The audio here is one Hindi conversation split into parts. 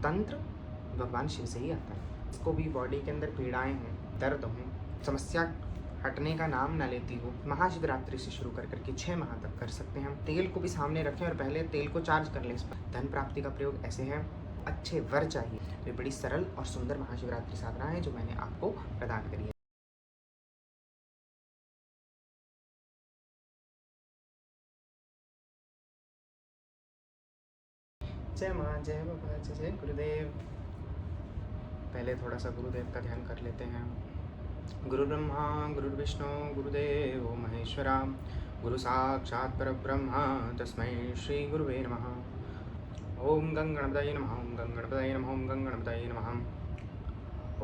तंत्र भगवान शिव से ही आता है। इसको भी बॉडी के अंदर पीड़ाएं हों, दर्द हों, समस्या हटने का नाम ना लेती हो, महाशिवरात्रि से शुरू कर करके 6 माह तक कर सकते हैं हम। तेल को भी सामने रखें और पहले तेल को चार्ज कर लें इस पर। धन प्राप्ति का प्रयोग ऐसे है, अच्छे वर चाहिए। तो ये बड़ी सरल और सुंदर महाशिवरात्रि साधना है जो मैंने आपको प्रदान करी है। जय माँ, जय बाबा, जय जय गुरुदेव। पहले थोड़ा सा गुरुदेव का ध्यान कर लेते हैं। गुरु ब्रह्मा गुरुर्विष्णु गुरुदेव महेश्वरा, गुरु साक्षात् परब्रह्मा तस्मै श्री गुरुवे नमः। ओम गं गणपतये नमः, ओम गं गणपतये नमः, ओम गं गणपतये नमः।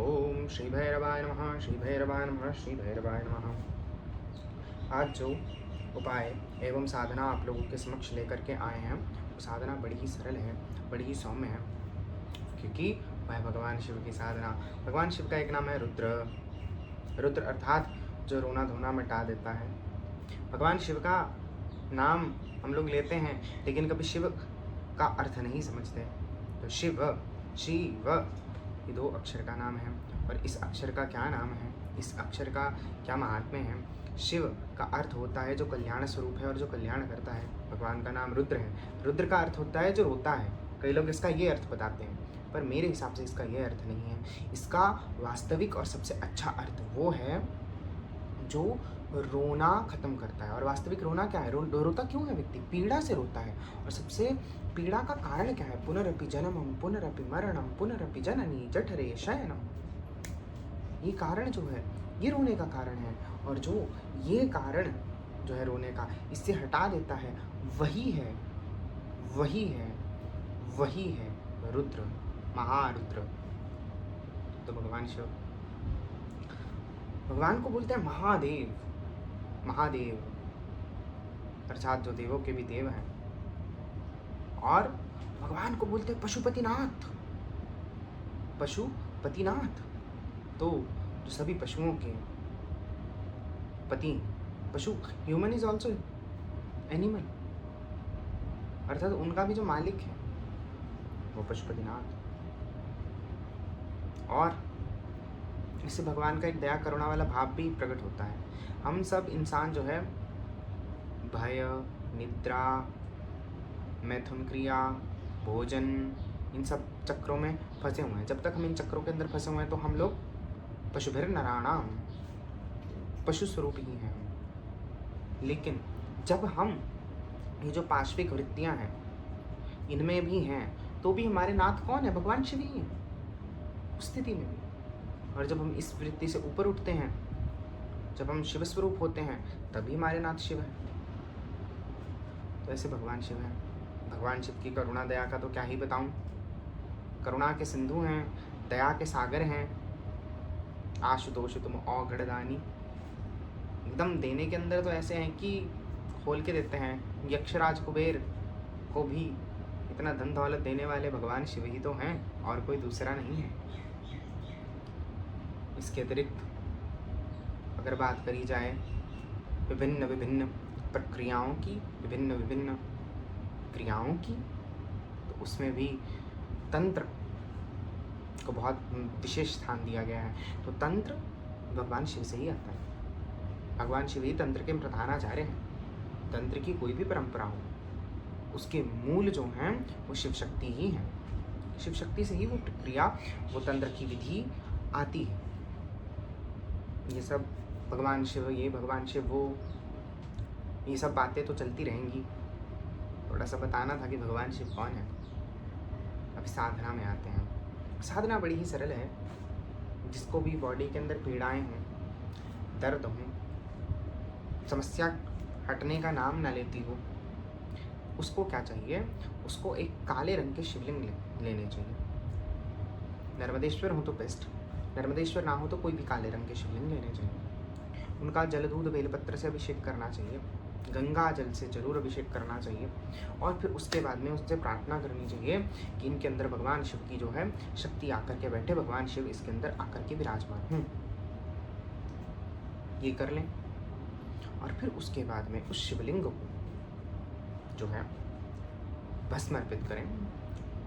ओम श्री भैरवाय नमः, श्री भैरवाय नमः, श्री भैरवाय नमः। आज जो उपाय एवं साधना आप लोगों के समक्ष लेकर के आए हैं, वो साधना बड़ी ही सरल है, बड़ी ही सौम्य है, क्योंकि वह भगवान शिव की साधना। भगवान शिव का एक नाम है रुद्र। रुद्र अर्थात जो रोना धोना मिटा देता है। भगवान शिव का नाम हम लोग लेते हैं, लेकिन कभी शिव का अर्थ नहीं समझते। तो शिव, शिव, ये 2 अक्षर का नाम है। और इस अक्षर का क्या नाम है, इस अक्षर का क्या महात्म्य है। शिव का अर्थ होता है जो कल्याण स्वरूप है और जो कल्याण करता है। भगवान का नाम रुद्र है। रुद्र का अर्थ होता है जो रोता है। कई लोग इसका ये अर्थ बताते हैं, पर मेरे हिसाब से इसका ये अर्थ नहीं है। इसका वास्तविक और सबसे अच्छा अर्थ वो है जो रोना खत्म करता है। और वास्तविक रोना क्या है, रोता क्यों है व्यक्ति? पीड़ा से रोता है। और सबसे पीड़ा का कारण क्या है? पुनरपि जन्मम पुनरपि मरणम पुनरपि जननी जठरे शयनम। ये कारण जो है, ये रोने का कारण है। और जो ये कारण जो है रोने का, इससे हटा देता है, वही है, वही है, वही है रुद्र, महारुद्र। तो भगवान शिव, भगवान को बोलते हैं महादेव। महादेव अर्थात जो देवों के भी देव हैं। और भगवान को बोलते हैं पशुपतिनाथ। पशुपतिनाथ तो जो सभी पशुओं के पति, पशु, ह्यूमन इज ऑल्सो एनिमल, अर्थात उनका भी जो मालिक है वो पशुपतिनाथ। और इससे भगवान का एक दया करुणा वाला भाव भी प्रकट होता है। हम सब इंसान जो है भय, निद्रा, मैथुन क्रिया, भोजन, इन सब चक्रों में फंसे हुए हैं। जब तक हम इन चक्रों के अंदर फंसे हुए हैं तो हम लोग पशुभिर नराणाम, पशु स्वरूप ही हैं। लेकिन जब हम ये जो पाश्विक वृत्तियां हैं इनमें भी हैं, तो भी हमारे नाथ कौन है? भगवान शिव ही है उस स्थिति में भी। और जब हम इस वृत्ति से ऊपर उठते हैं, जब हम शिव स्वरूप होते हैं, तभी हमारे नाथ शिव है। तो ऐसे भगवान शिव है। भगवान शिव की करुणा दया का तो क्या ही बताऊं। करुणा के सिंधु हैं, दया के सागर हैं। आशुतोष तुम औगढ़दानी, एकदम देने के अंदर तो ऐसे हैं कि खोल के देते हैं। यक्षराज कुबेर को भी इतना धन दौलत देने वाले भगवान शिव ही तो हैं, और कोई दूसरा नहीं है। इसके अतिरिक्त अगर बात करी जाए विभिन्न विभिन्न प्रक्रियाओं की, विभिन्न विभिन्न क्रियाओं की, तो उसमें भी तंत्र को बहुत विशेष स्थान दिया गया है। तो तंत्र भगवान शिव से ही आता है। भगवान शिव ही तंत्र के प्रधानाचार्य हैं। तंत्र की कोई भी परंपरा हो, उसके मूल जो हैं वो शिव शक्ति ही हैं। शिव शक्ति से ही वो प्रक्रिया, वो तंत्र की विधि आती है। ये सब भगवान शिव, ये भगवान शिव वो, ये सब बातें तो चलती रहेंगी। थोड़ा सा बताना था कि भगवान शिव कौन है। अब साधना में आते हैं। साधना बड़ी ही सरल है। जिसको भी बॉडी के अंदर पीड़ाएं हों, दर्द हों, समस्या हटने का नाम ना लेती हो, उसको क्या चाहिए? उसको एक काले रंग के शिवलिंग लेने चाहिए। नर्मदेश्वर हो तो बेस्ट, नर्मदेश्वर ना हो तो कोई भी काले रंग के शिवलिंग लेने चाहिए। उनका जल दूध बेलपत्र से अभिषेक करना चाहिए। गंगा जल से जरूर अभिषेक करना चाहिए। और फिर उसके बाद में उससे प्रार्थना करनी चाहिए कि इनके अंदर भगवान शिव की जो है शक्ति आकर के बैठे, भगवान शिव इसके अंदर आकर के विराजमान हूँ। ये कर लें। और फिर उसके बाद में उस शिवलिंग को जो है भस्म अर्पित करें।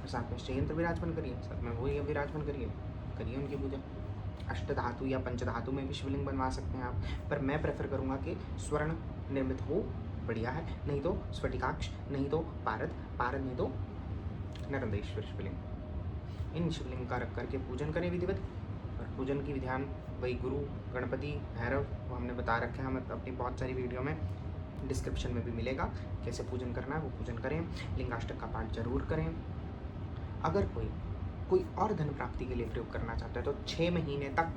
और साथ में श्रेयंत्र विराजमान करिए, साथ में वही विराजमान करिए, करिए उनकी पूजा। अष्ट धातु या पंच धातु में भी शिवलिंग बनवा सकते हैं आप, पर मैं प्रेफर करूँगा कि स्वर्ण निर्मित हो, बढ़िया है, नहीं तो स्फटिकाक्ष, नहीं तो पारद, पारद नहीं तो नर्मदेश्वर शिवलिंग। इन शिवलिंग का रख करके पूजन करें विधिवत। और पूजन की विधान वही गुरु, गणपति, भैरव, वो हमने बता रखे हैं, हम अपनी बहुत सारी वीडियो में, डिस्क्रिप्शन में भी मिलेगा कैसे पूजन करना है, वो पूजन करें। लिंगाष्टक का पाठ जरूर करें। अगर कोई और धन प्राप्ति के लिए प्रयोग करना चाहता है तो 6 महीने तक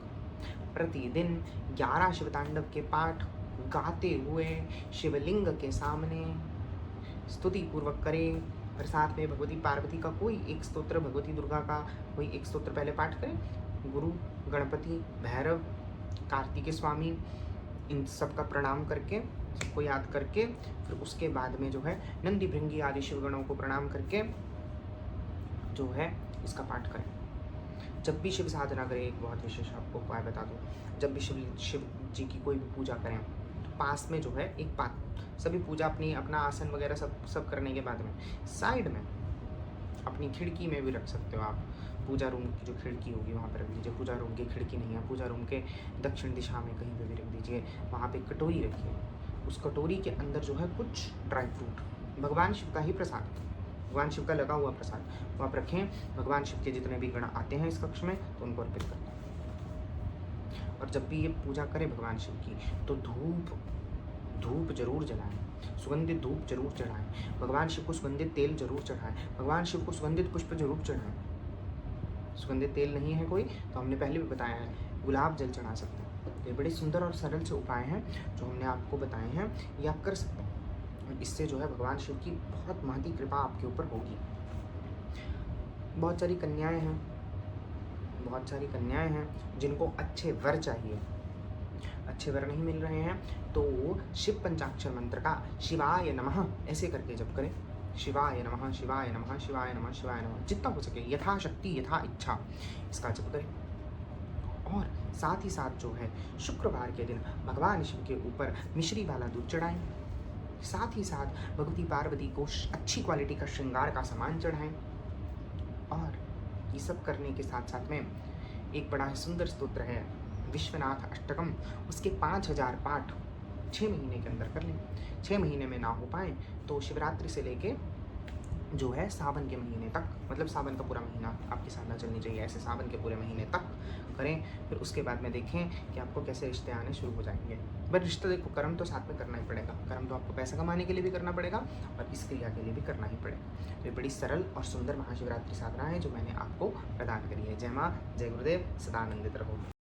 प्रतिदिन 11 शिवतांडव के पाठ गाते हुए शिवलिंग के सामने स्तुति पूर्वक करें। और साथ में भगवती पार्वती का कोई एक स्तोत्र, भगवती दुर्गा का कोई एक स्तोत्र पहले पाठ करें। गुरु, गणपति, भैरव, कार्तिकेय स्वामी, इन सब का प्रणाम करके, सबको याद करके, फिर उसके बाद में जो है नंदी भृंगी आदि शिवगणों को प्रणाम करके जो है इसका पाठ करें। जब भी शिव साधना करें, एक बहुत विशेष आपको उपाय बता दूं, जब भी शिव जी की कोई भी पूजा करें तो पास में जो है एक बात, सभी पूजा अपना आसन वगैरह सब करने के बाद में साइड में अपनी खिड़की में भी रख सकते हो आप। पूजा रूम की जो खिड़की होगी वहाँ पर रख दीजिए। पूजा रूम की खिड़की नहीं है, पूजा रूम के दक्षिण दिशा में कहीं पे भी रख दीजिए। वहाँ पे कटोरी रखिए, उस कटोरी के अंदर जो है कुछ ड्राई फ्रूट, भगवान शिव का ही प्रसाद, भगवान शिव का लगा हुआ प्रसाद वहाँ पर रखें। भगवान शिव के जितने भी गण आते हैं इस कक्ष में तो उनको अर्पित करते हैं। और जब भी ये पूजा करें भगवान शिव की तो धूप जरूर जलाएं, सुगंधित धूप जरूर चढ़ाएं, भगवान शिव को सुगंधित तेल जरूर चढ़ाएं, भगवान शिव को सुगंधित पुष्प जरूर चढ़ाएं। सुगंधित तेल नहीं है कोई तो हमने पहले भी बताया है, गुलाब जल चढ़ा सकते हैं। ये बड़े सुंदर और सरल से उपाय हैं जो हमने आपको बताए हैं, ये आप कर सकते हैं। और इससे जो है भगवान शिव की बहुत महती कृपा आपके ऊपर होगी। बहुत सारी कन्याएं हैं जिनको अच्छे वर चाहिए, अच्छे वर नहीं मिल रहे हैं तो शिव पंचाक्षर मंत्र का शिवाय नमः ऐसे करके जप करें। शिवाय नमः, शिवाय नमः, शिवाय नमः, शिवाय नमः, जितना हो सके यथाशक्ति यथा इच्छा इसका जप करें। और साथ ही साथ जो है शुक्रवार के दिन भगवान शिव के ऊपर मिश्री वाला दूध चढ़ाएं। साथ ही साथ भगवती पार्वती को अच्छी क्वालिटी का श्रृंगार का सामान चढ़ाएं। और ये सब करने के साथ साथ में एक बड़ा सुंदर स्तोत्र है विश्वनाथ अष्टकम, उसके 5000 पाठ 6 महीने के अंदर कर लें। 6 महीने में ना हो पाए तो शिवरात्रि से लेके जो है सावन के महीने तक, मतलब सावन का पूरा महीना आपकी साधना चलनी चाहिए, ऐसे सावन के पूरे महीने तक करें। फिर उसके बाद में देखें कि आपको कैसे रिश्ते आने शुरू हो जाएंगे। बट रिश्ते देखो, कर्म तो साथ में करना ही पड़ेगा। कर्म तो आपको पैसा कमाने के लिए भी करना पड़ेगा और इस क्रिया के लिए भी करना ही पड़ेगा। तो ये बड़ी सरल और सुंदर महाशिवरात्रि साधना है जो मैंने आपको प्रदान करी है। जय माँ, जय गुरुदेव, सदा आनंदित रहो।